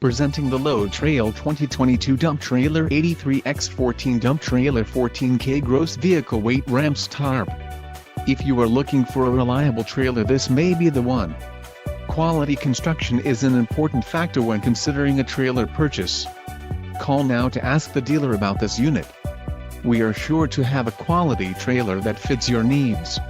Presenting the Load Trail 2022 Dump Trailer 83x14 Dump Trailer 14K Gross Vehicle Weight Ramps Tarp. If you are looking for a reliable trailer, this may be the one. Quality construction is an important factor when considering a trailer purchase. Call now to ask the dealer about this unit. We are sure to have a quality trailer that fits your needs.